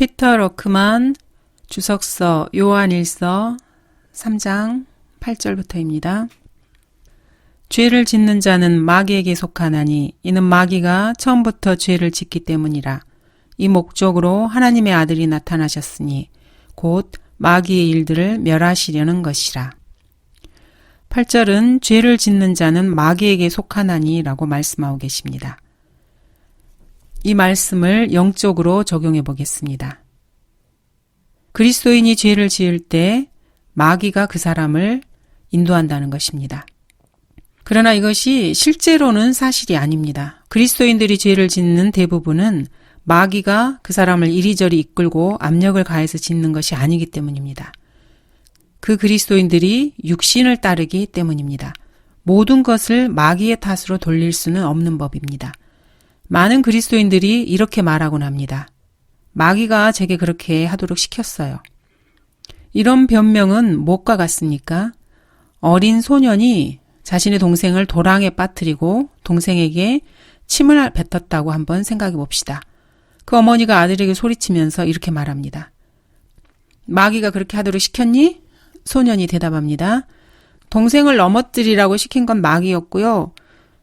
피터 러크만 주석서 요한일서 3장 8절부터입니다. 죄를 짓는 자는 마귀에게 속하나니 이는 마귀가 처음부터 죄를 짓기 때문이라. 이 목적으로 하나님의 아들이 나타나셨으니 곧 마귀의 일들을 멸하시려는 것이라. 8절은 죄를 짓는 자는 마귀에게 속하나니 라고 말씀하고 계십니다. 이 말씀을 영적으로 적용해 보겠습니다. 그리스도인이 죄를 지을 때 마귀가 그 사람을 인도한다는 것입니다. 그러나 이것이 실제로는 사실이 아닙니다. 그리스도인들이 죄를 짓는 대부분은 마귀가 그 사람을 이리저리 이끌고 압력을 가해서 짓는 것이 아니기 때문입니다. 그 그리스도인들이 육신을 따르기 때문입니다. 모든 것을 마귀의 탓으로 돌릴 수는 없는 법입니다. 많은 그리스도인들이 이렇게 말하곤 합니다. 마귀가 제게 그렇게 하도록 시켰어요. 이런 변명은 무엇과 같습니까? 어린 소년이 자신의 동생을 도랑에 빠뜨리고 동생에게 침을 뱉었다고 한번 생각해 봅시다. 그 어머니가 아들에게 소리치면서 이렇게 말합니다. 마귀가 그렇게 하도록 시켰니? 소년이 대답합니다. 동생을 넘어뜨리라고 시킨 건 마귀였고요.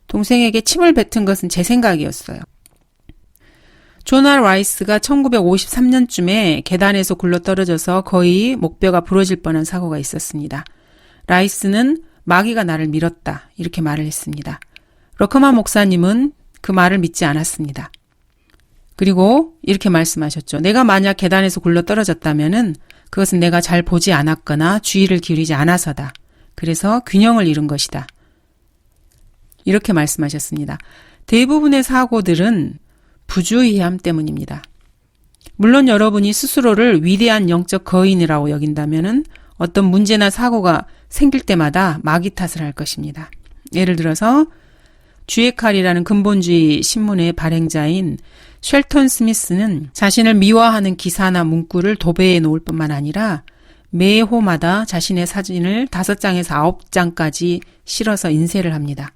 동생에게 침을 뱉은 것은 제 생각이었어요. 조나 라이스가 1953년쯤에 계단에서 굴러떨어져서 거의 목뼈가 부러질 뻔한 사고가 있었습니다. 라이스는 마귀가 나를 밀었다 이렇게 말을 했습니다. 러커만 목사님은 그 말을 믿지 않았습니다. 그리고 이렇게 말씀하셨죠. 내가 만약 계단에서 굴러떨어졌다면은 그것은 내가 잘 보지 않았거나 주의를 기울이지 않아서다. 그래서 균형을 잃은 것이다. 이렇게 말씀하셨습니다. 대부분의 사고들은 부주의함 때문입니다. 물론 여러분이 스스로를 위대한 영적 거인이라고 여긴다면은 어떤 문제나 사고가 생길 때마다 마귀 탓을 할 것입니다. 예를 들어서 주의 칼이라는 근본주의 신문의 발행자인 쉘턴 스미스는 자신을 미화하는 기사나 문구를 도배해 놓을 뿐만 아니라 매 호마다 자신의 사진을 5장에서 9장까지 실어서 인쇄를 합니다.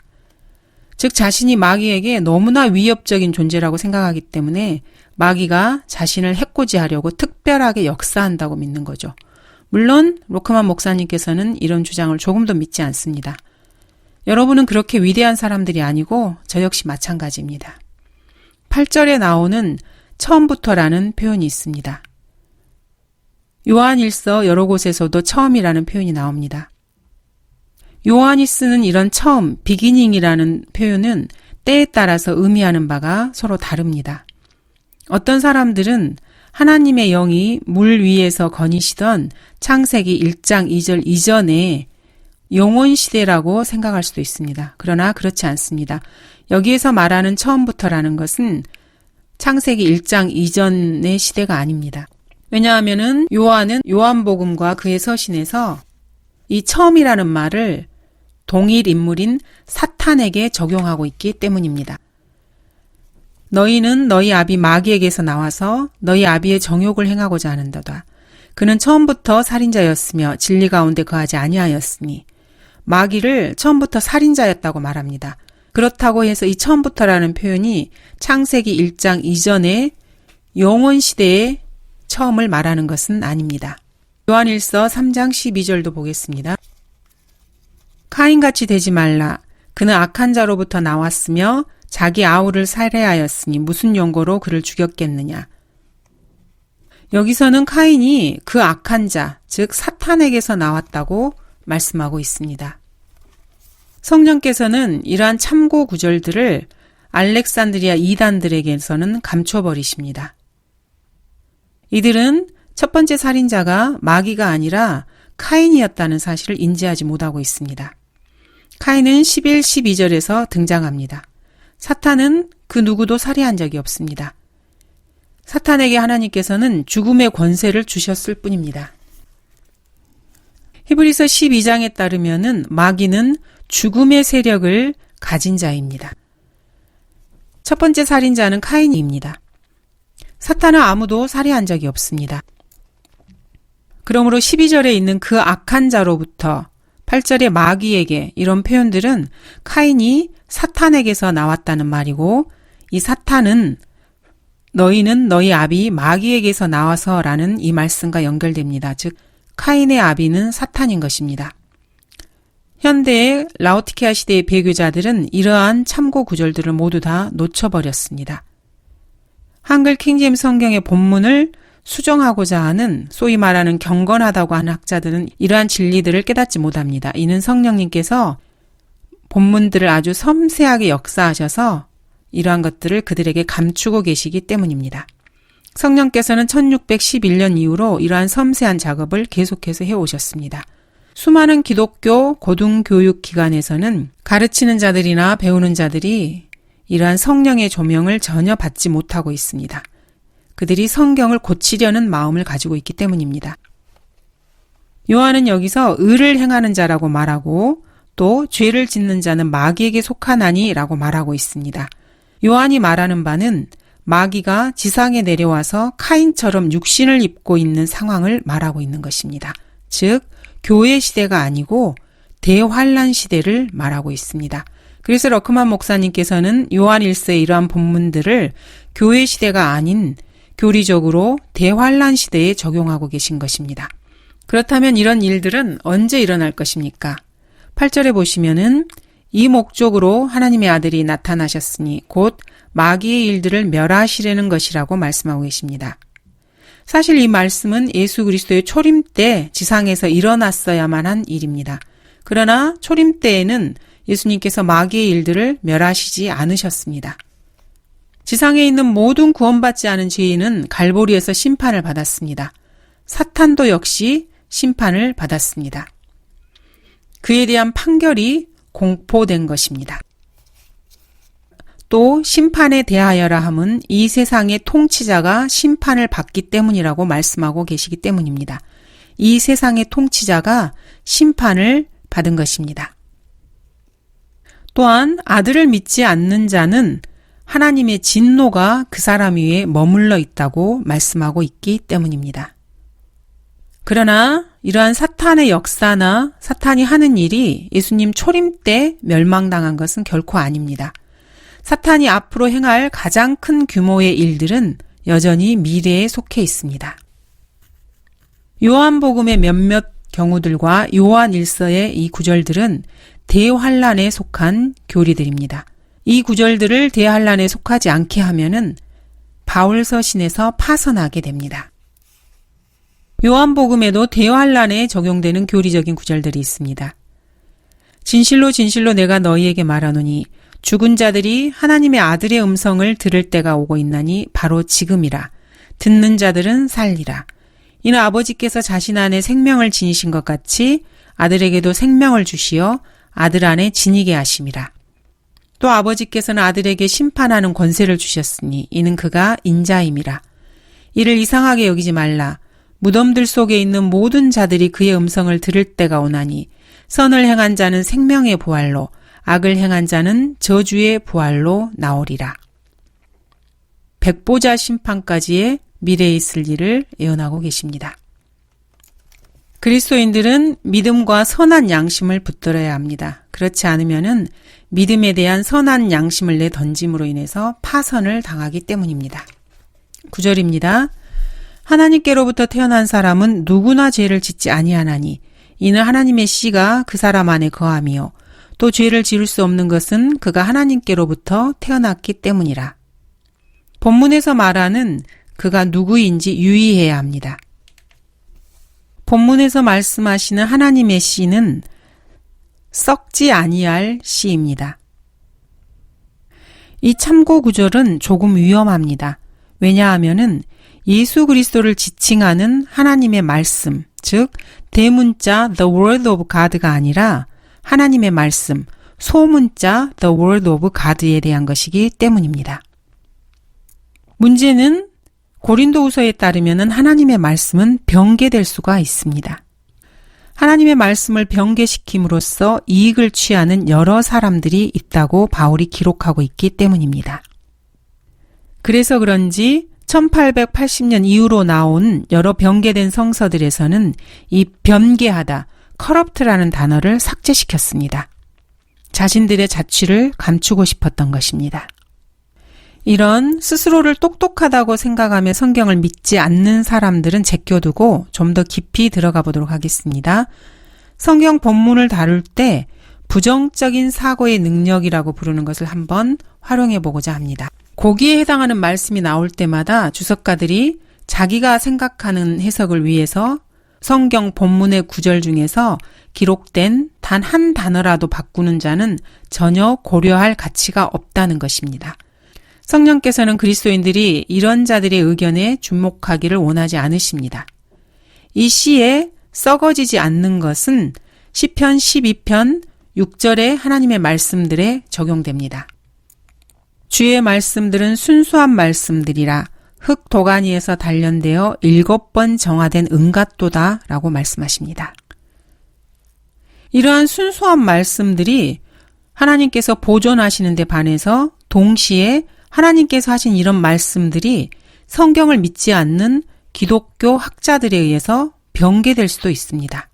즉 자신이 마귀에게 너무나 위협적인 존재라고 생각하기 때문에 마귀가 자신을 해코지하려고 특별하게 역사한다고 믿는 거죠. 물론 로크만 목사님께서는 이런 주장을 조금도 믿지 않습니다. 여러분은 그렇게 위대한 사람들이 아니고 저 역시 마찬가지입니다. 8절에 나오는 처음부터라는 표현이 있습니다. 요한일서 여러 곳에서도 처음이라는 표현이 나옵니다. 요한이 쓰는 이런 처음, 비기닝이라는 표현은 때에 따라서 의미하는 바가 서로 다릅니다. 어떤 사람들은 하나님의 영이 물 위에서 거니시던 창세기 1장 2절 이전에 영원시대라고 생각할 수도 있습니다. 그러나 그렇지 않습니다. 여기에서 말하는 처음부터라는 것은 창세기 1장 이전의 시대가 아닙니다. 왜냐하면은 요한은 요한복음과 그의 서신에서 이 처음이라는 말을 동일 인물인 사탄에게 적용하고 있기 때문입니다. 너희는 너희 아비 마귀에게서 나와서 너희 아비의 정욕을 행하고자 하는도다. 그는 처음부터 살인자였으며 진리 가운데 거하지 아니하였으니 마귀를 처음부터 살인자였다고 말합니다. 그렇다고 해서 이 처음부터라는 표현이 창세기 1장 이전의 영원시대의 처음을 말하는 것은 아닙니다. 요한일서 3장 12절도 보겠습니다. 카인같이 되지 말라. 그는 악한 자로부터 나왔으며 자기 아우를 살해하였으니 무슨 용거로 그를 죽였겠느냐. 여기서는 카인이 그 악한 자, 즉 사탄에게서 나왔다고 말씀하고 있습니다. 성령께서는 이러한 참고 구절들을 알렉산드리아 이단들에게서는 감춰버리십니다. 이들은 첫 번째 살인자가 마귀가 아니라 카인이었다는 사실을 인지하지 못하고 있습니다. 카인은 11, 12절에서 등장합니다. 사탄은 그 누구도 살해한 적이 없습니다. 사탄에게 하나님께서는 죽음의 권세를 주셨을 뿐입니다. 히브리서 12장에 따르면은 마귀는 죽음의 세력을 가진 자입니다. 첫 번째 살인자는 카인입니다. 사탄은 아무도 살해한 적이 없습니다. 그러므로 12절에 있는 그 악한 자로부터 8절의 마귀에게 이런 표현들은 카인이 사탄에게서 나왔다는 말이고 이 사탄은 너희는 너희 아비 마귀에게서 나와서라는 이 말씀과 연결됩니다. 즉 카인의 아비는 사탄인 것입니다. 현대의 라오디케아 시대의 배교자들은 이러한 참고 구절들을 모두 다 놓쳐버렸습니다. 한글 킹제임스 성경의 본문을 수정하고자 하는 소위 말하는 경건하다고 하는 학자들은 이러한 진리들을 깨닫지 못합니다. 이는 성령님께서 본문들을 아주 섬세하게 역사하셔서 이러한 것들을 그들에게 감추고 계시기 때문입니다. 성령께서는 1611년 이후로 이러한 섬세한 작업을 계속해서 해오셨습니다. 수많은 기독교 고등교육기관에서는 가르치는 자들이나 배우는 자들이 이러한 성령의 조명을 전혀 받지 못하고 있습니다. 그들이 성경을 고치려는 마음을 가지고 있기 때문입니다. 요한은 여기서 의를 행하는 자라고 말하고 또 죄를 짓는 자는 마귀에게 속하나니 라고 말하고 있습니다. 요한이 말하는 바는 마귀가 지상에 내려와서 카인처럼 육신을 입고 있는 상황을 말하고 있는 것입니다. 즉 교회 시대가 아니고 대환란 시대를 말하고 있습니다. 그래서 러크만 목사님께서는 요한 1서의 이러한 본문들을 교회 시대가 아닌 교리적으로 대환란 시대에 적용하고 계신 것입니다. 그렇다면 이런 일들은 언제 일어날 것입니까? 8절에 보시면은 이 목적으로 하나님의 아들이 나타나셨으니 곧 마귀의 일들을 멸하시려는 것이라고 말씀하고 계십니다. 사실 이 말씀은 예수 그리스도의 초림 때 지상에서 일어났어야만 한 일입니다. 그러나 초림 때에는 예수님께서 마귀의 일들을 멸하시지 않으셨습니다. 지상에 있는 모든 구원받지 않은 죄인은 갈보리에서 심판을 받았습니다. 사탄도 역시 심판을 받았습니다. 그에 대한 판결이 공포된 것입니다. 또 심판에 대하여라 함은 이 세상의 통치자가 심판을 받기 때문이라고 말씀하고 계시기 때문입니다. 이 세상의 통치자가 심판을 받은 것입니다. 또한 아들을 믿지 않는 자는 하나님의 진노가 그 사람 위에 머물러 있다고 말씀하고 있기 때문입니다. 그러나 이러한 사탄의 역사나 사탄이 하는 일이 예수님 초림 때 멸망당한 것은 결코 아닙니다. 사탄이 앞으로 행할 가장 큰 규모의 일들은 여전히 미래에 속해 있습니다. 요한복음의 몇몇 경우들과 요한 1서의 이 구절들은 대환란에 속한 교리들입니다. 이 구절들을 대환란에 속하지 않게 하면은 바울서신에서 파선하게 됩니다. 요한복음에도 대환란에 적용되는 교리적인 구절들이 있습니다. 진실로 진실로 내가 너희에게 말하노니 죽은 자들이 하나님의 아들의 음성을 들을 때가 오고 있나니 바로 지금이라. 듣는 자들은 살리라. 이는 아버지께서 자신 안에 생명을 지니신 것 같이 아들에게도 생명을 주시어 아들 안에 지니게 하심이라. 또 아버지께서는 아들에게 심판하는 권세를 주셨으니 이는 그가 인자임이라. 이를 이상하게 여기지 말라. 무덤들 속에 있는 모든 자들이 그의 음성을 들을 때가 오나니 선을 행한 자는 생명의 부활로 악을 행한 자는 저주의 부활로 나오리라. 백보자 심판까지의 미래에 있을 일을 예언하고 계십니다. 그리스도인들은 믿음과 선한 양심을 붙들어야 합니다. 그렇지 않으면은 믿음에 대한 선한 양심을 내던짐으로 인해서 파선을 당하기 때문입니다. 9절입니다. 하나님께로부터 태어난 사람은 누구나 죄를 짓지 아니하나니 이는 하나님의 씨가 그 사람 안에 거함이요 또 죄를 지을 수 없는 것은 그가 하나님께로부터 태어났기 때문이라. 본문에서 말하는 그가 누구인지 유의해야 합니다. 본문에서 말씀하시는 하나님의 씨는 썩지 아니할 씨입니다. 이 참고 구절은 조금 위험합니다. 왜냐하면은 예수 그리스도를 지칭하는 하나님의 말씀, 즉 대문자 The Word of God가 아니라 하나님의 말씀, 소문자 The Word of God에 대한 것이기 때문입니다. 문제는 고린도후서에 따르면 하나님의 말씀은 변개될 수가 있습니다. 하나님의 말씀을 변개시킴으로써 이익을 취하는 여러 사람들이 있다고 바울이 기록하고 있기 때문입니다. 그래서 그런지 1880년 이후로 나온 여러 변개된 성서들에서는 이 변개하다, corrupt라는 단어를 삭제시켰습니다. 자신들의 자취를 감추고 싶었던 것입니다. 이런 스스로를 똑똑하다고 생각하며 성경을 믿지 않는 사람들은 제껴두고 좀 더 깊이 들어가 보도록 하겠습니다. 성경 본문을 다룰 때 부정적인 사고의 능력이라고 부르는 것을 한번 활용해 보고자 합니다. 거기에 해당하는 말씀이 나올 때마다 주석가들이 자기가 생각하는 해석을 위해서 성경 본문의 구절 중에서 기록된 단 한 단어라도 바꾸는 자는 전혀 고려할 가치가 없다는 것입니다. 성령께서는 그리스도인들이 이런 자들의 의견에 주목하기를 원하지 않으십니다. 이 시에 썩어지지 않는 것은 시편 12편 6절의 하나님의 말씀들에 적용됩니다. 주의 말씀들은 순수한 말씀들이라 흙 도가니에서 단련되어 7번 정화된 은갓도다 라고 말씀하십니다. 이러한 순수한 말씀들이 하나님께서 보존하시는 데 반해서 동시에 하나님께서 하신 이런 말씀들이 성경을 믿지 않는 기독교 학자들에 의해서 변개될 수도 있습니다.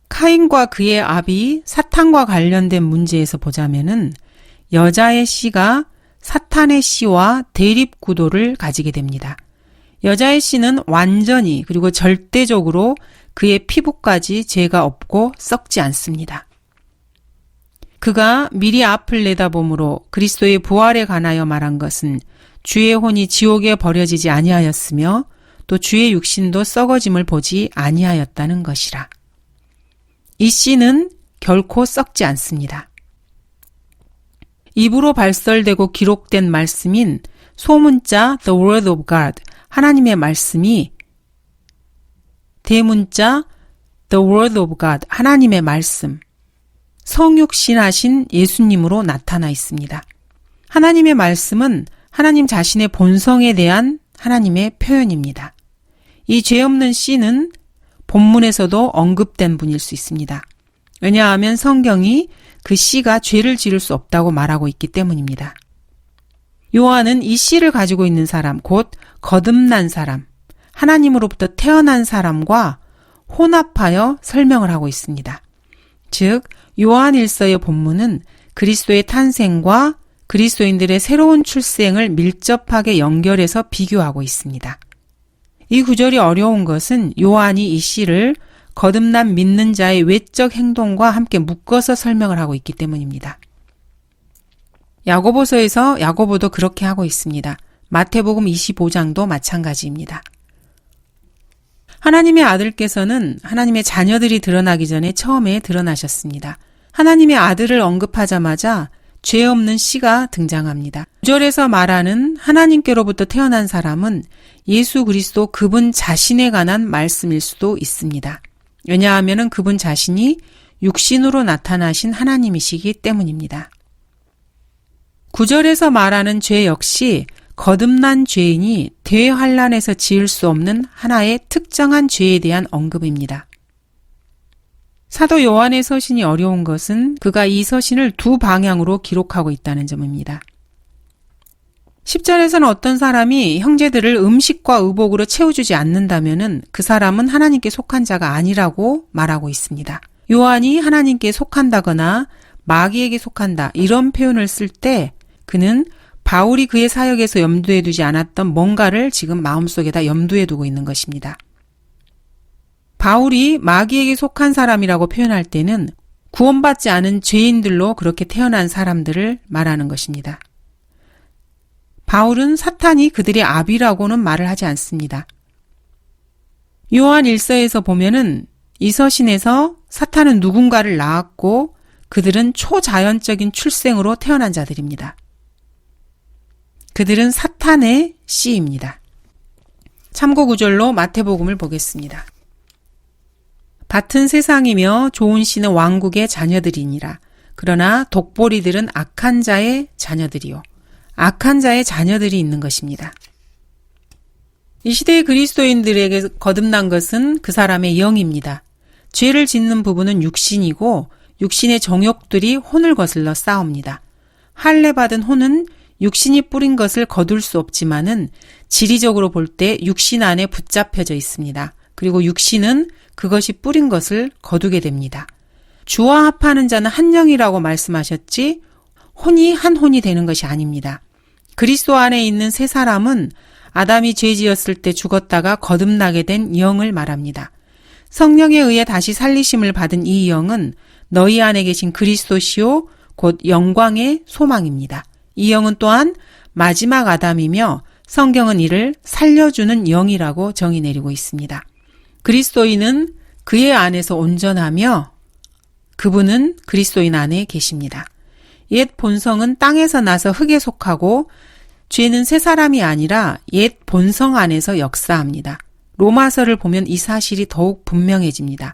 카인과 그의 아비 사탄과 관련된 문제에서 보자면은 여자의 씨가 사탄의 씨와 대립 구도를 가지게 됩니다. 여자의 씨는 완전히 그리고 절대적으로 그의 피부까지 죄가 없고 썩지 않습니다. 그가 미리 앞을 내다보므로 그리스도의 부활에 관하여 말한 것은 주의 혼이 지옥에 버려지지 아니하였으며 또 주의 육신도 썩어짐을 보지 아니하였다는 것이라. 이 씨는 결코 썩지 않습니다. 입으로 발설되고 기록된 말씀인 소문자 The Word of God, 하나님의 말씀이 대문자 The Word of God, 하나님의 말씀, 성육신하신 예수님으로 나타나 있습니다. 하나님의 말씀은 하나님 자신의 본성에 대한 하나님의 표현입니다. 이 죄 없는 씨는 본문에서도 언급된 분일 수 있습니다. 왜냐하면 성경이 그 씨가 죄를 지을 수 없다고 말하고 있기 때문입니다. 요한은 이 씨를 가지고 있는 사람, 곧 거듭난 사람, 하나님으로부터 태어난 사람과 혼합하여 설명을 하고 있습니다. 즉, 요한일서의 본문은 그리스도의 탄생과 그리스도인들의 새로운 출생을 밀접하게 연결해서 비교하고 있습니다. 이 구절이 어려운 것은 요한이 이 씨를 거듭난 믿는 자의 외적 행동과 함께 묶어서 설명을 하고 있기 때문입니다. 야고보서에서 야고보도 그렇게 하고 있습니다. 마태복음 25장도 마찬가지입니다. 하나님의 아들께서는 하나님의 자녀들이 드러나기 전에 처음에 드러나셨습니다. 하나님의 아들을 언급하자마자 죄 없는 씨가 등장합니다. 9절에서 말하는 하나님께로부터 태어난 사람은 예수 그리스도 그분 자신에 관한 말씀일 수도 있습니다. 왜냐하면 그분 자신이 육신으로 나타나신 하나님이시기 때문입니다. 9절에서 말하는 죄 역시 거듭난 죄인이 대환란에서 지을 수 없는 하나의 특정한 죄에 대한 언급입니다. 사도 요한의 서신이 어려운 것은 그가 이 서신을 두 방향으로 기록하고 있다는 점입니다. 10절에서는 어떤 사람이 형제들을 음식과 의복으로 채워주지 않는다면 그 사람은 하나님께 속한 자가 아니라고 말하고 있습니다. 요한이 하나님께 속한다거나 마귀에게 속한다 이런 표현을 쓸 때 그는 바울이 그의 사역에서 염두에 두지 않았던 뭔가를 지금 마음속에다 염두에 두고 있는 것입니다. 바울이 마귀에게 속한 사람이라고 표현할 때는 구원받지 않은 죄인들로 그렇게 태어난 사람들을 말하는 것입니다. 바울은 사탄이 그들의 아비라고는 말을 하지 않습니다. 요한 1서에서 보면은 이 서신에서 사탄은 누군가를 낳았고 그들은 초자연적인 출생으로 태어난 자들입니다. 그들은 사탄의 씨입니다. 참고 구절로 마태복음을 보겠습니다. 밭은 세상이며 좋은 씨는 왕국의 자녀들이니라. 그러나 독보리들은 악한 자의 자녀들이요. 악한 자의 자녀들이 있는 것입니다. 이 시대의 그리스도인들에게 거듭난 것은 그 사람의 영입니다. 죄를 짓는 부분은 육신이고 육신의 정욕들이 혼을 거슬러 싸웁니다. 할례받은 혼은 육신이 뿌린 것을 거둘 수 없지만은 지리적으로 볼 때 육신 안에 붙잡혀져 있습니다. 그리고 육신은 그것이 뿌린 것을 거두게 됩니다. 주와 합하는 자는 한 영이라고 말씀하셨지 혼이 한 혼이 되는 것이 아닙니다. 그리스도 안에 있는 새 사람은 아담이 죄 지었을 때 죽었다가 거듭나게 된 영을 말합니다. 성령에 의해 다시 살리심을 받은 이 영은 너희 안에 계신 그리스도시요 곧 영광의 소망입니다. 이 영은 또한 마지막 아담이며 성경은 이를 살려주는 영이라고 정의 내리고 있습니다. 그리스도인은 그의 안에서 온전하며 그분은 그리스도인 안에 계십니다. 옛 본성은 땅에서 나서 흙에 속하고 죄는 새 사람이 아니라 옛 본성 안에서 역사합니다. 로마서를 보면 이 사실이 더욱 분명해집니다.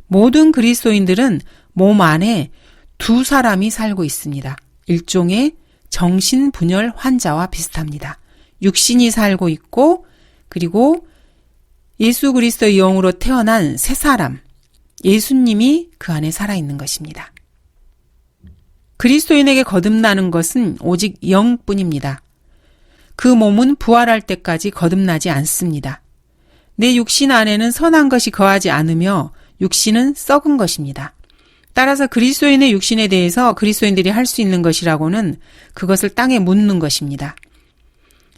모든 그리스도인들은 몸 안에 두 사람이 살고 있습니다. 일종의 정신분열 환자와 비슷합니다. 육신이 살고 있고 그리고 예수 그리스도의 영으로 태어난 새 사람, 예수님이 그 안에 살아있는 것입니다. 그리스도인에게 거듭나는 것은 오직 영뿐입니다. 그 몸은 부활할 때까지 거듭나지 않습니다. 내 육신 안에는 선한 것이 거하지 않으며 육신은 썩은 것입니다. 따라서 그리스도인의 육신에 대해서 그리스도인들이 할 수 있는 것이라고는 그것을 땅에 묻는 것입니다.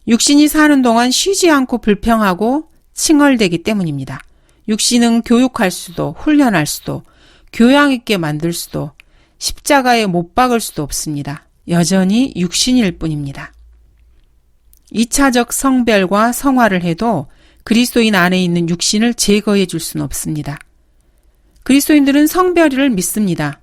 육신이 사는 동안 쉬지 않고 불평하고 칭얼대기 때문입니다. 육신은 교육할 수도 훈련할 수도 교양 있게 만들 수도 십자가에 못 박을 수도 없습니다. 여전히 육신일 뿐입니다. 2차적 성별과 성화를 해도 그리스도인 안에 있는 육신을 제거해 줄 수는 없습니다. 그리스도인들은 성별을 믿습니다.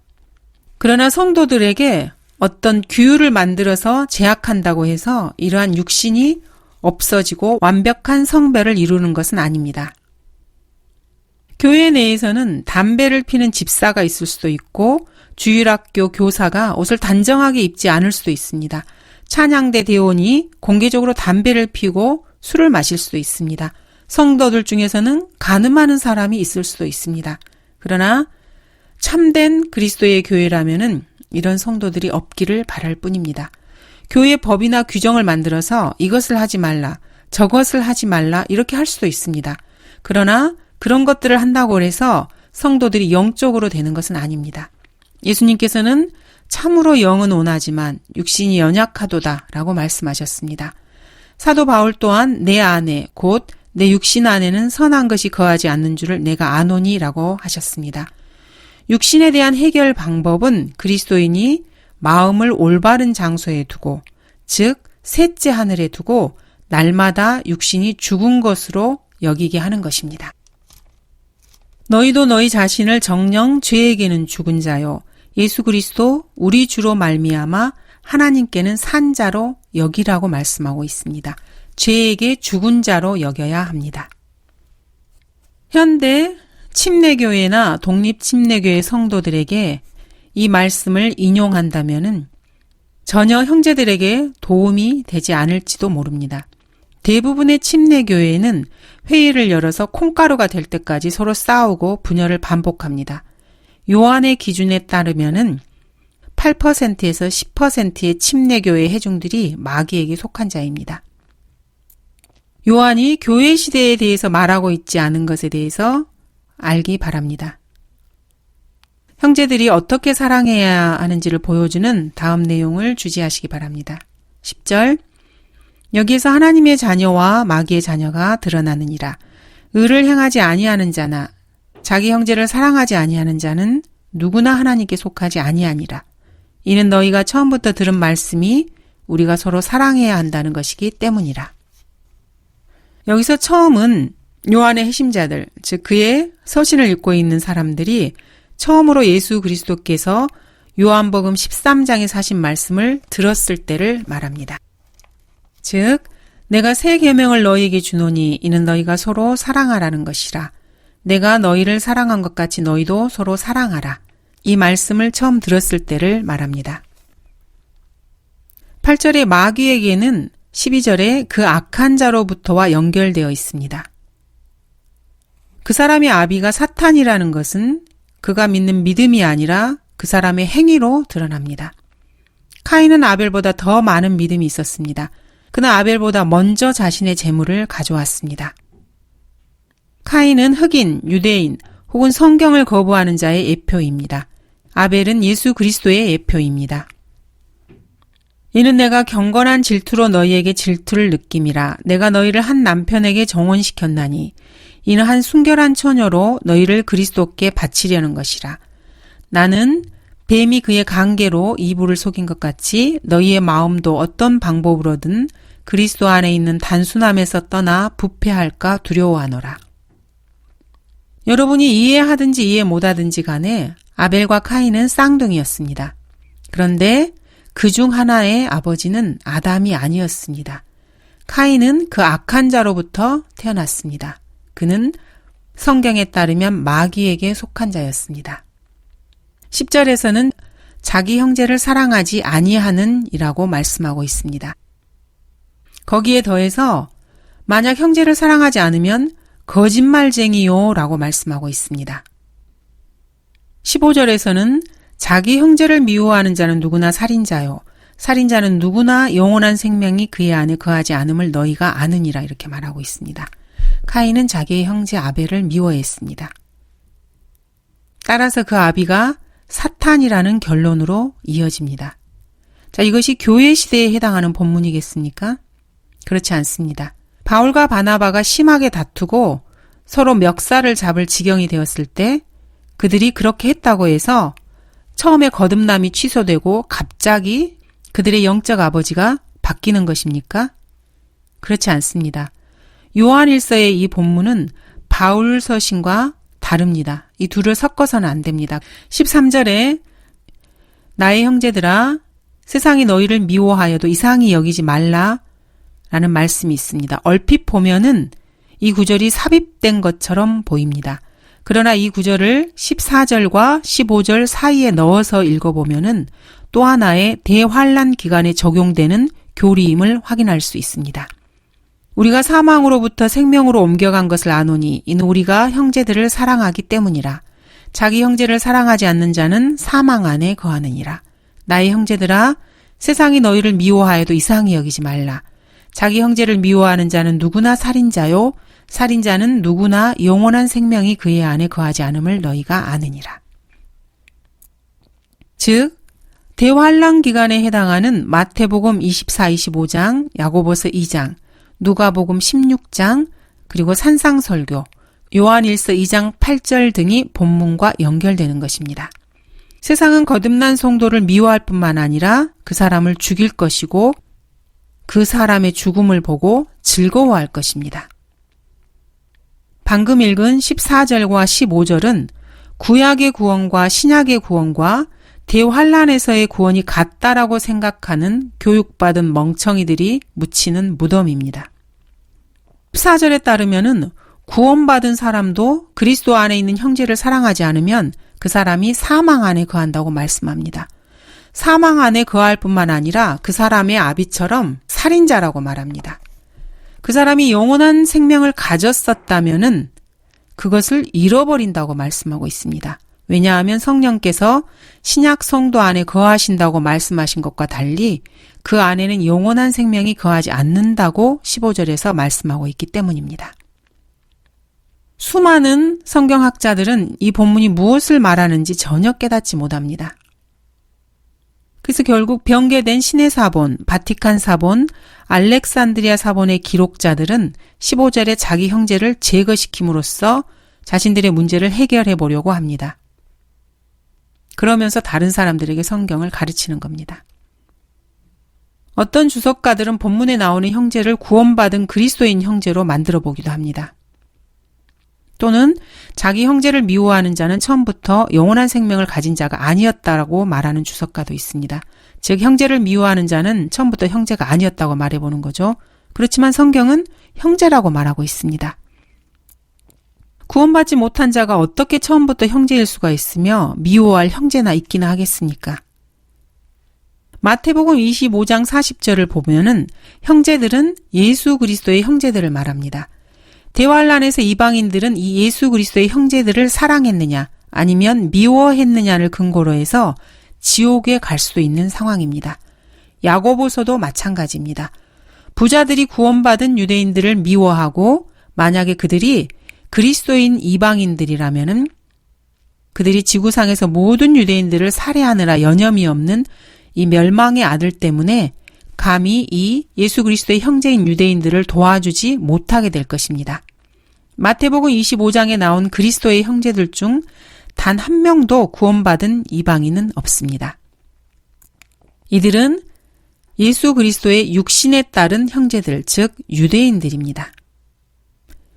그러나 성도들에게 어떤 규율을 만들어서 제약한다고 해서 이러한 육신이 없어지고 완벽한 성별을 이루는 것은 아닙니다. 교회 내에서는 담배를 피는 집사가 있을 수도 있고 주일학교 교사가 옷을 단정하게 입지 않을 수도 있습니다. 찬양대 대원이 공개적으로 담배를 피고 술을 마실 수도 있습니다. 성도들 중에서는 간음하는 사람이 있을 수도 있습니다. 그러나 참된 그리스도의 교회라면은 이런 성도들이 없기를 바랄 뿐입니다. 교회 법이나 규정을 만들어서 이것을 하지 말라, 저것을 하지 말라 이렇게 할 수도 있습니다. 그러나 그런 것들을 한다고 해서 성도들이 영적으로 되는 것은 아닙니다. 예수님께서는 참으로 영은 온하지만 육신이 연약하도다 라고 말씀하셨습니다. 사도 바울 또한 내 안에 곧 내 육신 안에는 선한 것이 거하지 않는 줄을 내가 아노니 라고 하셨습니다. 육신에 대한 해결 방법은 그리스도인이 마음을 올바른 장소에 두고 즉 셋째 하늘에 두고 날마다 육신이 죽은 것으로 여기게 하는 것입니다. 너희도 너희 자신을 정녕 죄에게는 죽은 자요 예수 그리스도 우리 주로 말미암아 하나님께는 산 자로 여기라고 말씀하고 있습니다. 죄에게 죽은 자로 여겨야 합니다. 현대 침례교회나 독립침례교회 성도들에게 이 말씀을 인용한다면은 전혀 형제들에게 도움이 되지 않을지도 모릅니다. 대부분의 침례교회는 회의를 열어서 콩가루가 될 때까지 서로 싸우고 분열을 반복합니다. 요한의 기준에 따르면은 8%에서 10%의 침례교회 회중들이 마귀에게 속한 자입니다. 요한이 교회 시대에 대해서 말하고 있지 않은 것에 대해서 알기 바랍니다. 형제들이 어떻게 사랑해야 하는지를 보여주는 다음 내용을 주지하시기 바랍니다. 10절 여기에서 하나님의 자녀와 마귀의 자녀가 드러나느니라. 의를 행하지 아니하는 자나 자기 형제를 사랑하지 아니하는 자는 누구나 하나님께 속하지 아니하니라. 이는 너희가 처음부터 들은 말씀이 우리가 서로 사랑해야 한다는 것이기 때문이라. 여기서 처음은 요한의 회심자들, 즉 그의 서신을 읽고 있는 사람들이 처음으로 예수 그리스도께서 요한복음 13장에 사신 말씀을 들었을 때를 말합니다. 즉 내가 새 계명을 너희에게 주노니 이는 너희가 서로 사랑하라는 것이라. 내가 너희를 사랑한 것 같이 너희도 서로 사랑하라. 이 말씀을 처음 들었을 때를 말합니다. 8절의 마귀에게는 12절에 그 악한 자로부터와 연결되어 있습니다. 그 사람의 아비가 사탄이라는 것은 그가 믿는 믿음이 아니라 그 사람의 행위로 드러납니다. 카인은 아벨보다 더 많은 믿음이 있었습니다. 그는 아벨보다 먼저 자신의 재물을 가져왔습니다. 카인은 흑인, 유대인 혹은 성경을 거부하는 자의 예표입니다. 아벨은 예수 그리스도의 예표입니다. 이는 내가 경건한 질투로 너희에게 질투를 느낌이라. 내가 너희를 한 남편에게 정혼시켰나니 이는 한 순결한 처녀로 너희를 그리스도께 바치려는 것이라. 나는 뱀이 그의 관계로 이불을 속인 것 같이 너희의 마음도 어떤 방법으로든 그리스도 안에 있는 단순함에서 떠나 부패할까 두려워하노라. 여러분이 이해하든지 이해 못하든지 간에 아벨과 카인은 쌍둥이였습니다. 그런데 그중 하나의 아버지는 아담이 아니었습니다. 카인은 그 악한 자로부터 태어났습니다. 그는 성경에 따르면 마귀에게 속한 자였습니다. 10절에서는 자기 형제를 사랑하지 아니하는 이라고 말씀하고 있습니다. 거기에 더해서 만약 형제를 사랑하지 않으면 거짓말쟁이요 라고 말씀하고 있습니다. 15절에서는 자기 형제를 미워하는 자는 누구나 살인자요. 살인자는 누구나 영원한 생명이 그의 안에 거하지 않음을 너희가 아느니라 이렇게 말하고 있습니다. 카인은 자기의 형제 아벨을 미워했습니다. 따라서 그 아비가 사탄이라는 결론으로 이어집니다. 자, 이것이 교회 시대에 해당하는 본문이겠습니까? 그렇지 않습니다. 바울과 바나바가 심하게 다투고 서로 멱살을 잡을 지경이 되었을 때 그들이 그렇게 했다고 해서 처음에 거듭남이 취소되고 갑자기 그들의 영적 아버지가 바뀌는 것입니까? 그렇지 않습니다. 요한일서의 이 본문은 바울 서신과 다릅니다. 이 둘을 섞어서는 안 됩니다. 13절에 나의 형제들아 세상이 너희를 미워하여도 이상히 여기지 말라 라는 말씀이 있습니다. 얼핏 보면은 이 구절이 삽입된 것처럼 보입니다. 그러나 이 구절을 14절과 15절 사이에 넣어서 읽어보면은 또 하나의 대환란 기간에 적용되는 교리임을 확인할 수 있습니다. 우리가 사망으로부터 생명으로 옮겨간 것을 아노니 이는 우리가 형제들을 사랑하기 때문이라. 자기 형제를 사랑하지 않는 자는 사망 안에 거하느니라. 나의 형제들아 세상이 너희를 미워하여도 이상히 여기지 말라. 자기 형제를 미워하는 자는 누구나 살인자요. 살인자는 누구나 영원한 생명이 그의 안에 거하지 않음을 너희가 아느니라. 즉 대환란 기간에 해당하는 마태복음 24, 25장, 야고보서 2장, 누가복음 16장, 그리고 산상설교, 요한일서 2장 8절 등이 본문과 연결되는 것입니다. 세상은 거듭난 성도를 미워할 뿐만 아니라 그 사람을 죽일 것이고 그 사람의 죽음을 보고 즐거워할 것입니다. 방금 읽은 14절과 15절은 구약의 구원과 신약의 구원과 대환란에서의 구원이 같다라고 생각하는 교육받은 멍청이들이 묻히는 무덤입니다. 14절에 따르면은 구원받은 사람도 그리스도 안에 있는 형제를 사랑하지 않으면 그 사람이 사망 안에 거한다고 말씀합니다. 사망 안에 거할 뿐만 아니라 그 사람의 아비처럼 살인자라고 말합니다. 그 사람이 영원한 생명을 가졌었다면은 그것을 잃어버린다고 말씀하고 있습니다. 왜냐하면 성령께서 신약 성도 안에 거하신다고 말씀하신 것과 달리 그 안에는 영원한 생명이 거하지 않는다고 15절에서 말씀하고 있기 때문입니다. 수많은 성경학자들은 이 본문이 무엇을 말하는지 전혀 깨닫지 못합니다. 그래서 결국 변개된 신의 사본, 바티칸 사본, 알렉산드리아 사본의 기록자들은 15절에 자기 형제를 제거시킴으로써 자신들의 문제를 해결해 보려고 합니다. 그러면서 다른 사람들에게 성경을 가르치는 겁니다. 어떤 주석가들은 본문에 나오는 형제를 구원받은 그리스도인 형제로 만들어 보기도 합니다. 또는 자기 형제를 미워하는 자는 처음부터 영원한 생명을 가진 자가 아니었다라고 말하는 주석가도 있습니다. 즉 형제를 미워하는 자는 처음부터 형제가 아니었다고 말해보는 거죠. 그렇지만 성경은 형제라고 말하고 있습니다. 구원받지 못한 자가 어떻게 처음부터 형제일 수가 있으며 미워할 형제나 있기나 하겠습니까? 마태복음 25장 40절을 보면은 형제들은 예수 그리스도의 형제들을 말합니다. 대환란에서 이방인들은 이 예수 그리스도의 형제들을 사랑했느냐 아니면 미워했느냐를 근거로 해서 지옥에 갈 수 있는 상황입니다. 야고보서도 마찬가지입니다. 부자들이 구원받은 유대인들을 미워하고 만약에 그들이 그리스도인 이방인들이라면은 그들이 지구상에서 모든 유대인들을 살해하느라 여념이 없는 이 멸망의 아들 때문에 감히 이 예수 그리스도의 형제인 유대인들을 도와주지 못하게 될 것입니다. 마태복음 25장에 나온 그리스도의 형제들 중 단 한 명도 구원받은 이방인은 없습니다. 이들은 예수 그리스도의 육신에 따른 형제들, 즉 유대인들입니다.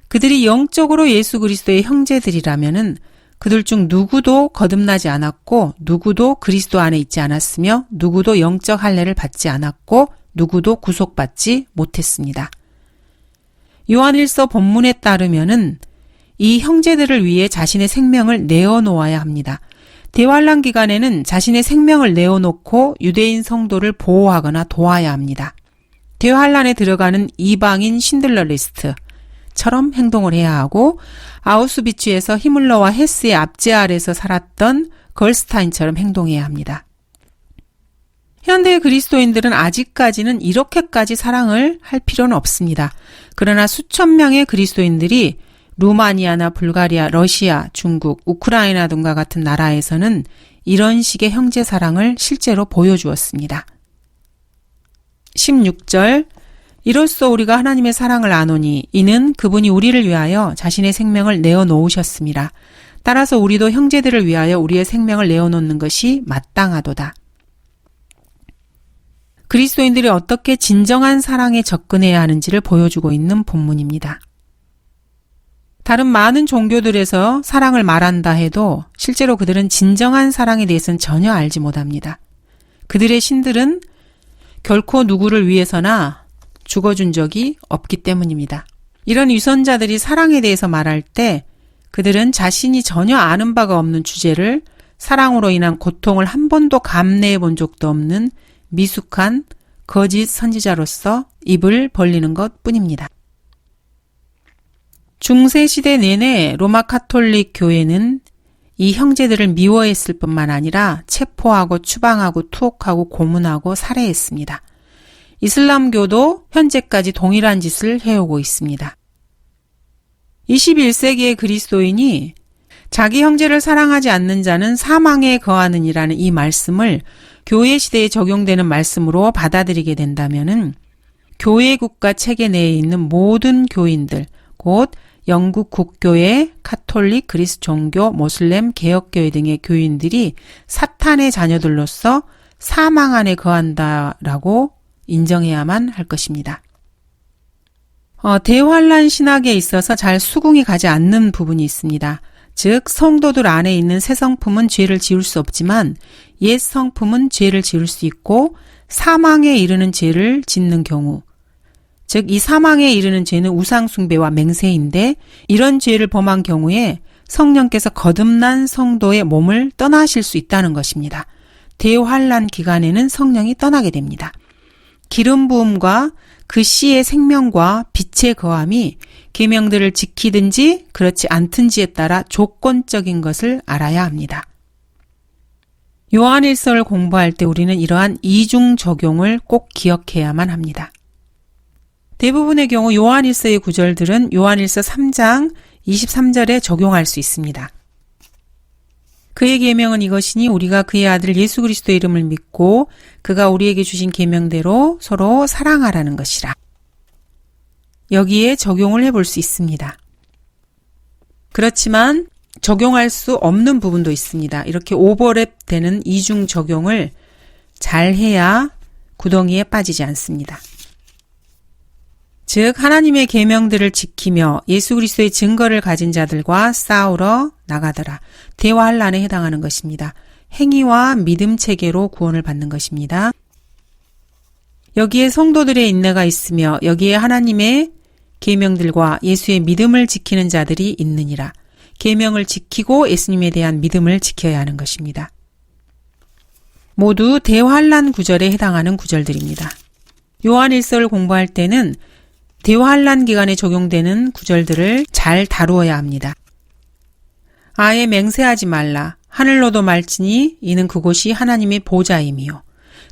그들이 영적으로 예수 그리스도의 형제들이라면은 그들 중 누구도 거듭나지 않았고 누구도 그리스도 안에 있지 않았으며 누구도 영적 할례를 받지 않았고 누구도 구속받지 못했습니다. 요한일서 본문에 따르면은 이 형제들을 위해 자신의 생명을 내어놓아야 합니다. 대환란 기간에는 자신의 생명을 내어놓고 유대인 성도를 보호하거나 도와야 합니다. 대환란에 들어가는 이방인 신들러 리스트처럼 행동을 해야 하고 아우슈비츠에서 히물러와 헤스의 압제 아래서 살았던 걸스타인처럼 행동해야 합니다. 현대의 그리스도인들은 아직까지는 이렇게까지 사랑을 할 필요는 없습니다. 그러나 수천 명의 그리스도인들이 루마니아나 불가리아, 러시아, 중국, 우크라이나 등과 같은 나라에서는 이런 식의 형제 사랑을 실제로 보여주었습니다. 16절 이로써 우리가 하나님의 사랑을 아노니 이는 그분이 우리를 위하여 자신의 생명을 내어놓으셨습니다. 따라서 우리도 형제들을 위하여 우리의 생명을 내어놓는 것이 마땅하도다. 그리스도인들이 어떻게 진정한 사랑에 접근해야 하는지를 보여주고 있는 본문입니다. 다른 많은 종교들에서 사랑을 말한다 해도 실제로 그들은 진정한 사랑에 대해서는 전혀 알지 못합니다. 그들의 신들은 결코 누구를 위해서나 죽어준 적이 없기 때문입니다. 이런 위선자들이 사랑에 대해서 말할 때 그들은 자신이 전혀 아는 바가 없는 주제를 사랑으로 인한 고통을 한 번도 감내해 본 적도 없는 미숙한 거짓 선지자로서 입을 벌리는 것 뿐입니다. 중세시대 내내 로마 카톨릭 교회는 이 형제들을 미워했을 뿐만 아니라 체포하고 추방하고 투옥하고 고문하고 살해했습니다. 이슬람교도 현재까지 동일한 짓을 해오고 있습니다. 21세기의 그리스도인이 자기 형제를 사랑하지 않는 자는 사망에 거하느니라는 이 말씀을 교회 시대에 적용되는 말씀으로 받아들이게 된다면은 교회 국가 체계 내에 있는 모든 교인들, 곧 영국 국교회, 카톨릭, 그리스 종교, 모슬렘, 개혁교회 등의 교인들이 사탄의 자녀들로서 사망 안에 거한다라고 인정해야만 할 것입니다. 대환란 신학에 있어서 잘 수긍이 가지 않는 부분이 있습니다. 즉 성도들 안에 있는 새 성품은 죄를 지을 수 없지만 옛 성품은 죄를 지을 수 있고 사망에 이르는 죄를 짓는 경우, 즉 이 사망에 이르는 죄는 우상 숭배와 맹세인데 이런 죄를 범한 경우에 성령께서 거듭난 성도의 몸을 떠나실 수 있다는 것입니다. 대환란 기간에는 성령이 떠나게 됩니다. 기름 부음과 그 씨의 생명과 빛의 거함이 계명들을 지키든지 그렇지 않든지에 따라 조건적인 것을 알아야 합니다. 요한일서를 공부할 때 우리는 이러한 이중 적용을 꼭 기억해야만 합니다. 대부분의 경우 요한일서의 구절들은 요한일서 3장 23절에 적용할 수 있습니다. 그의 계명은 이것이니 우리가 그의 아들 예수 그리스도의 이름을 믿고 그가 우리에게 주신 계명대로 서로 사랑하라는 것이라. 여기에 적용을 해볼 수 있습니다. 그렇지만 적용할 수 없는 부분도 있습니다. 이렇게 오버랩되는 이중 적용을 잘 해야 구덩이에 빠지지 않습니다. 즉 하나님의 계명들을 지키며 예수 그리스도의 증거를 가진 자들과 싸우러 나가더라. 대환란에 해당하는 것입니다. 행위와 믿음 체계로 구원을 받는 것입니다. 여기에 성도들의 인내가 있으며 여기에 하나님의 계명들과 예수의 믿음을 지키는 자들이 있느니라. 계명을 지키고 예수님에 대한 믿음을 지켜야 하는 것입니다. 모두 대환란 구절에 해당하는 구절들입니다. 요한일서를 공부할 때는 대환란 기간에 적용되는 구절들을 잘 다루어야 합니다. 아예 맹세하지 말라. 하늘로도 말지니 이는 그곳이 하나님의 보좌임이요.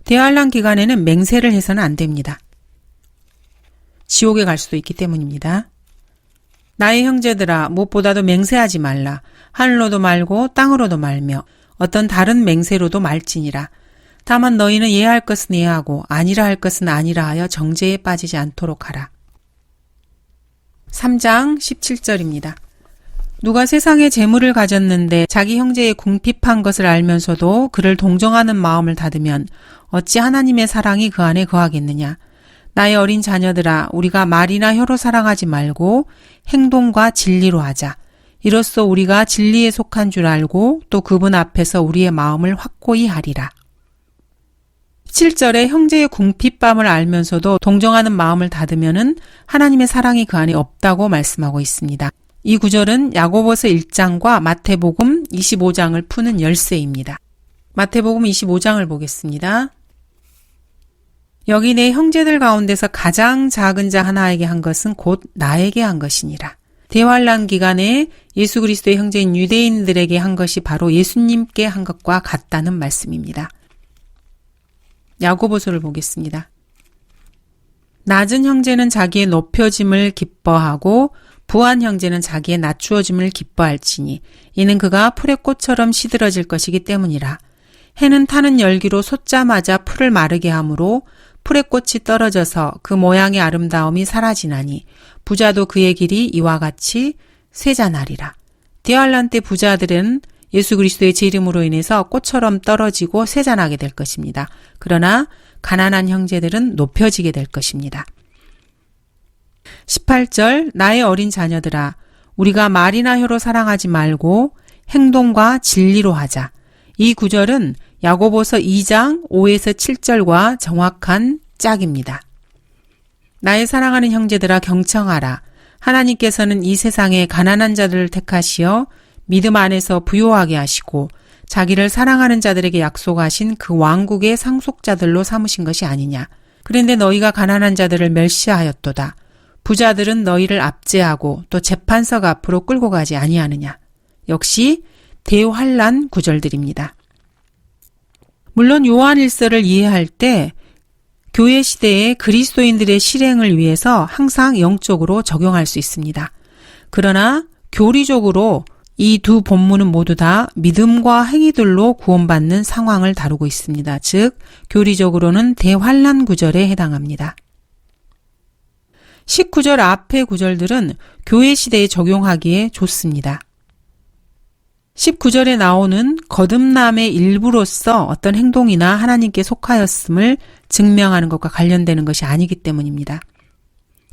대환란 기간에는 맹세를 해서는 안 됩니다. 지옥에 갈 수도 있기 때문입니다. 나의 형제들아 무엇보다도 맹세하지 말라. 하늘로도 말고 땅으로도 말며 어떤 다른 맹세로도 말지니라. 다만 너희는 예할 것은 예하고 아니라 할 것은 아니라 하여 정죄에 빠지지 않도록 하라. 3장 17절입니다. 누가 세상에 재물을 가졌는데 자기 형제의 궁핍한 것을 알면서도 그를 동정하는 마음을 닫으면 어찌 하나님의 사랑이 그 안에 거하겠느냐. 나의 어린 자녀들아, 우리가 말이나 혀로 사랑하지 말고 행동과 진리로 하자. 이로써 우리가 진리에 속한 줄 알고 또 그분 앞에서 우리의 마음을 확고히 하리라. 7절에 형제의 궁핍함을 알면서도 동정하는 마음을 닫으면은 하나님의 사랑이 그 안에 없다고 말씀하고 있습니다. 이 구절은 야고보서 1장과 마태복음 25장을 푸는 열쇠입니다. 마태복음 25장을 보겠습니다. 여기 내 형제들 가운데서 가장 작은 자 하나에게 한 것은 곧 나에게 한 것이니라. 대환란 기간에 예수 그리스도의 형제인 유대인들에게 한 것이 바로 예수님께 한 것과 같다는 말씀입니다. 야고보서를 보겠습니다. 낮은 형제는 자기의 높여짐을 기뻐하고 부한 형제는 자기의 낮추어짐을 기뻐할지니 이는 그가 풀의 꽃처럼 시들어질 것이기 때문이라. 해는 타는 열기로 솟자마자 풀을 마르게 하므로 풀의 꽃이 떨어져서 그 모양의 아름다움이 사라지나니 부자도 그의 길이 이와 같이 쇠잔하리라. 대환란 때 부자들은 예수 그리스도의 제 이름으로 인해서 꽃처럼 떨어지고 쇠잔하게 될 것입니다. 그러나 가난한 형제들은 높여지게 될 것입니다. 18절 나의 어린 자녀들아 우리가 말이나 혀로 사랑하지 말고 행동과 진리로 하자. 이 구절은 야고보서 2장 5에서 7절과 정확한 짝입니다. 나의 사랑하는 형제들아 경청하라. 하나님께서는 이 세상에 가난한 자들을 택하시어 믿음 안에서 부요하게 하시고 자기를 사랑하는 자들에게 약속하신 그 왕국의 상속자들로 삼으신 것이 아니냐. 그런데 너희가 가난한 자들을 멸시하였도다. 부자들은 너희를 압제하고 또 재판석 앞으로 끌고 가지 아니하느냐. 역시 대환란 구절들입니다. 물론 요한일서를 이해할 때 교회 시대의 그리스도인들의 실행을 위해서 항상 영적으로 적용할 수 있습니다. 그러나 교리적으로 이 두 본문은 모두 다 믿음과 행위들로 구원받는 상황을 다루고 있습니다. 즉, 교리적으로는 대환란 구절에 해당합니다. 19절 앞의 구절들은 교회 시대에 적용하기에 좋습니다. 19절에 나오는 거듭남의 일부로서 어떤 행동이나 하나님께 속하였음을 증명하는 것과 관련되는 것이 아니기 때문입니다.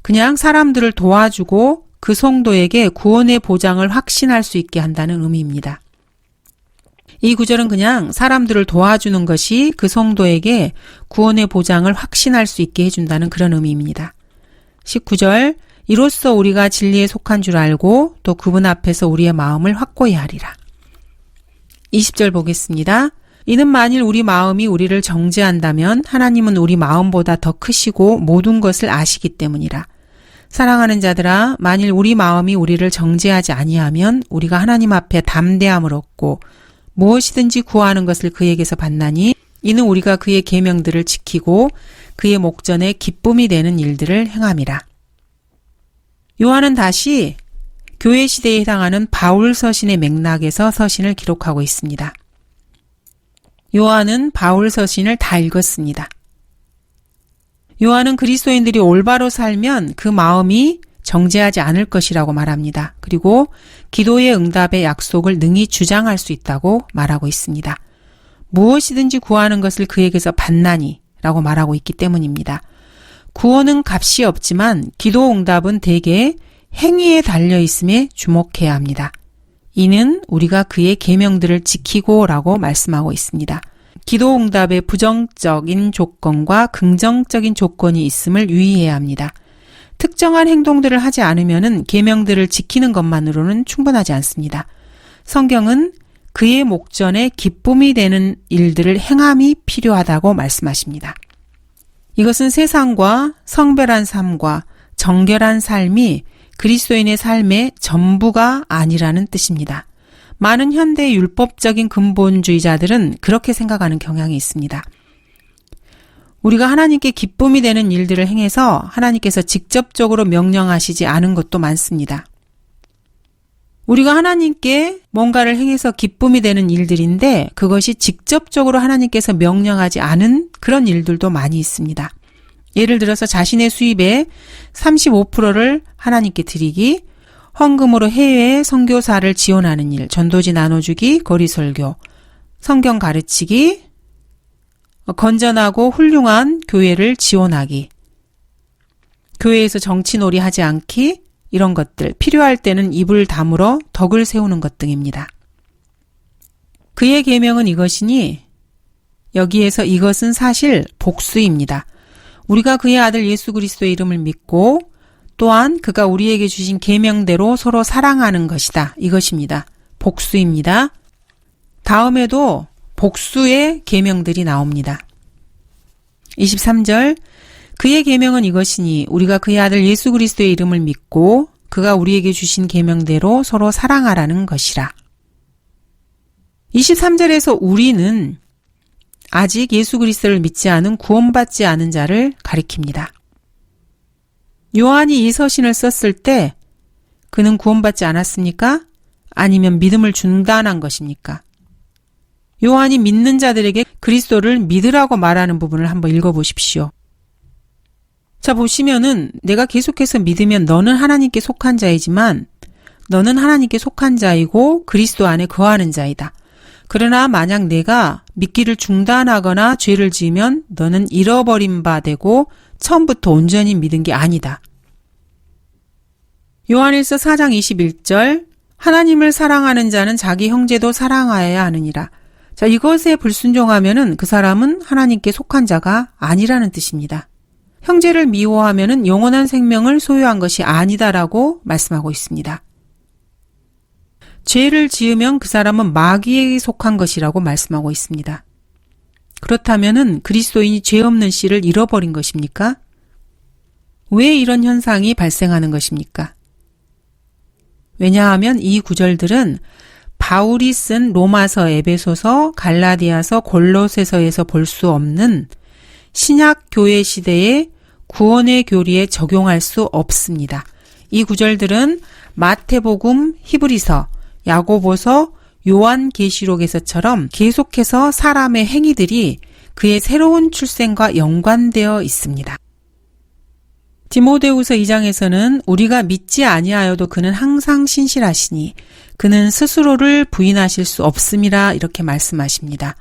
그냥 사람들을 도와주고 그 성도에게 구원의 보장을 확신할 수 있게 한다는 의미입니다. 이 구절은 그냥 사람들을 도와주는 것이 그 성도에게 구원의 보장을 확신할 수 있게 해준다는 그런 의미입니다. 19절 이로써 우리가 진리에 속한 줄 알고 또 그분 앞에서 우리의 마음을 확고히 하리라. 20절 보겠습니다. 이는 만일 우리 마음이 우리를 정죄한다면 하나님은 우리 마음보다 더 크시고 모든 것을 아시기 때문이라. 사랑하는 자들아, 만일 우리 마음이 우리를 정죄하지 아니하면 우리가 하나님 앞에 담대함을 얻고 무엇이든지 구하는 것을 그에게서 받나니 이는 우리가 그의 계명들을 지키고 그의 목전에 기쁨이 되는 일들을 행함이라. 요한은 다시 교회 시대에 해당하는 바울 서신의 맥락에서 서신을 기록하고 있습니다. 요한은 바울 서신을 다 읽었습니다. 요한은 그리스도인들이 올바로 살면 그 마음이 정죄하지 않을 것이라고 말합니다. 그리고 기도의 응답의 약속을 능히 주장할 수 있다고 말하고 있습니다. 무엇이든지 구하는 것을 그에게서 받나니 라고 말하고 있기 때문입니다. 구원은 값이 없지만 기도 응답은 대개 행위에 달려 있음에 주목해야 합니다. 이는 우리가 그의 계명들을 지키고 라고 말씀하고 있습니다. 기도 응답의 부정적인 조건과 긍정적인 조건이 있음을 유의해야 합니다. 특정한 행동들을 하지 않으면은 계명들을 지키는 것만으로는 충분하지 않습니다. 성경은 그의 목전에 기쁨이 되는 일들을 행함이 필요하다고 말씀하십니다. 이것은 세상과 성별한 삶과 정결한 삶이 그리스도인의 삶의 전부가 아니라는 뜻입니다. 많은 현대 율법적인 근본주의자들은 그렇게 생각하는 경향이 있습니다. 우리가 하나님께 기쁨이 되는 일들을 행해서 하나님께서 직접적으로 명령하시지 않은 것도 많습니다. 우리가 하나님께 뭔가를 행해서 기쁨이 되는 일들인데 그것이 직접적으로 하나님께서 명령하지 않은 그런 일들도 많이 있습니다. 예를 들어서 자신의 수입의 35%를 하나님께 드리기, 헌금으로 해외 선교사를 지원하는 일, 전도지 나눠주기, 거리설교, 성경 가르치기, 건전하고 훌륭한 교회를 지원하기, 교회에서 정치놀이 하지 않기, 이런 것들, 필요할 때는 입을 다물어 덕을 세우는 것 등입니다. 그의 계명은 이것이니 여기에서 이것은 사실 복수입니다. 우리가 그의 아들 예수 그리스도의 이름을 믿고 또한 그가 우리에게 주신 계명대로 서로 사랑하는 것이다. 이것입니다. 복수입니다. 다음에도 복수의 계명들이 나옵니다. 23절 그의 계명은 이것이니 우리가 그의 아들 예수 그리스도의 이름을 믿고 그가 우리에게 주신 계명대로 서로 사랑하라는 것이라. 23절에서 우리는 아직 예수 그리스도를 믿지 않은 구원받지 않은 자를 가리킵니다. 요한이 이 서신을 썼을 때 그는 구원받지 않았습니까? 아니면 믿음을 중단한 것입니까? 요한이 믿는 자들에게 그리스도를 믿으라고 말하는 부분을 한번 읽어보십시오. 자, 보시면은 내가 계속해서 믿으면 너는 하나님께 속한 자이지만 너는 하나님께 속한 자이고 그리스도 안에 거하는 자이다. 그러나 만약 내가 믿기를 중단하거나 죄를 지으면 너는 잃어버린 바 되고 처음부터 온전히 믿은 게 아니다. 요한일서 4장 21절 하나님을 사랑하는 자는 자기 형제도 사랑하여야 하느니라. 자, 이것에 불순종하면은 그 사람은 하나님께 속한 자가 아니라는 뜻입니다. 형제를 미워하면은 영원한 생명을 소유한 것이 아니다라고 말씀하고 있습니다. 죄를 지으면 그 사람은 마귀에게 속한 것이라고 말씀하고 있습니다. 그렇다면은 그리스도인이 죄 없는 씨를 잃어버린 것입니까? 왜 이런 현상이 발생하는 것입니까? 왜냐하면 이 구절들은 바울이 쓴 로마서, 에베소서, 갈라디아서, 골로새서에서 볼 수 없는 신약 교회 시대의 구원의 교리에 적용할 수 없습니다. 이 구절들은 마태복음, 히브리서, 야고보서, 요한계시록에서처럼 계속해서 사람의 행위들이 그의 새로운 출생과 연관되어 있습니다. 디모데후서 2장에서는 우리가 믿지 아니하여도 그는 항상 신실하시니 그는 스스로를 부인하실 수 없음이라 이렇게 말씀하십니다.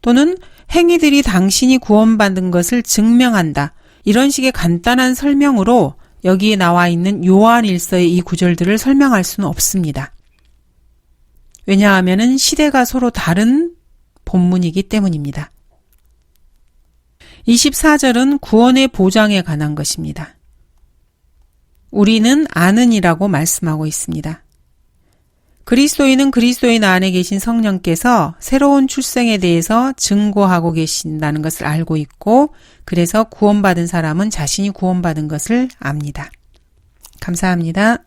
또는 행위들이 당신이 구원받은 것을 증명한다. 이런 식의 간단한 설명으로 여기에 나와 있는 요한일서의 이 구절들을 설명할 수는 없습니다. 왜냐하면 시대가 서로 다른 본문이기 때문입니다. 24절은 구원의 보장에 관한 것입니다. 우리는 아는이라고 말씀하고 있습니다. 그리스도인은 그리스도인 안에 계신 성령께서 새로운 출생에 대해서 증거하고 계신다는 것을 알고 있고 그래서 구원받은 사람은 자신이 구원받은 것을 압니다. 감사합니다.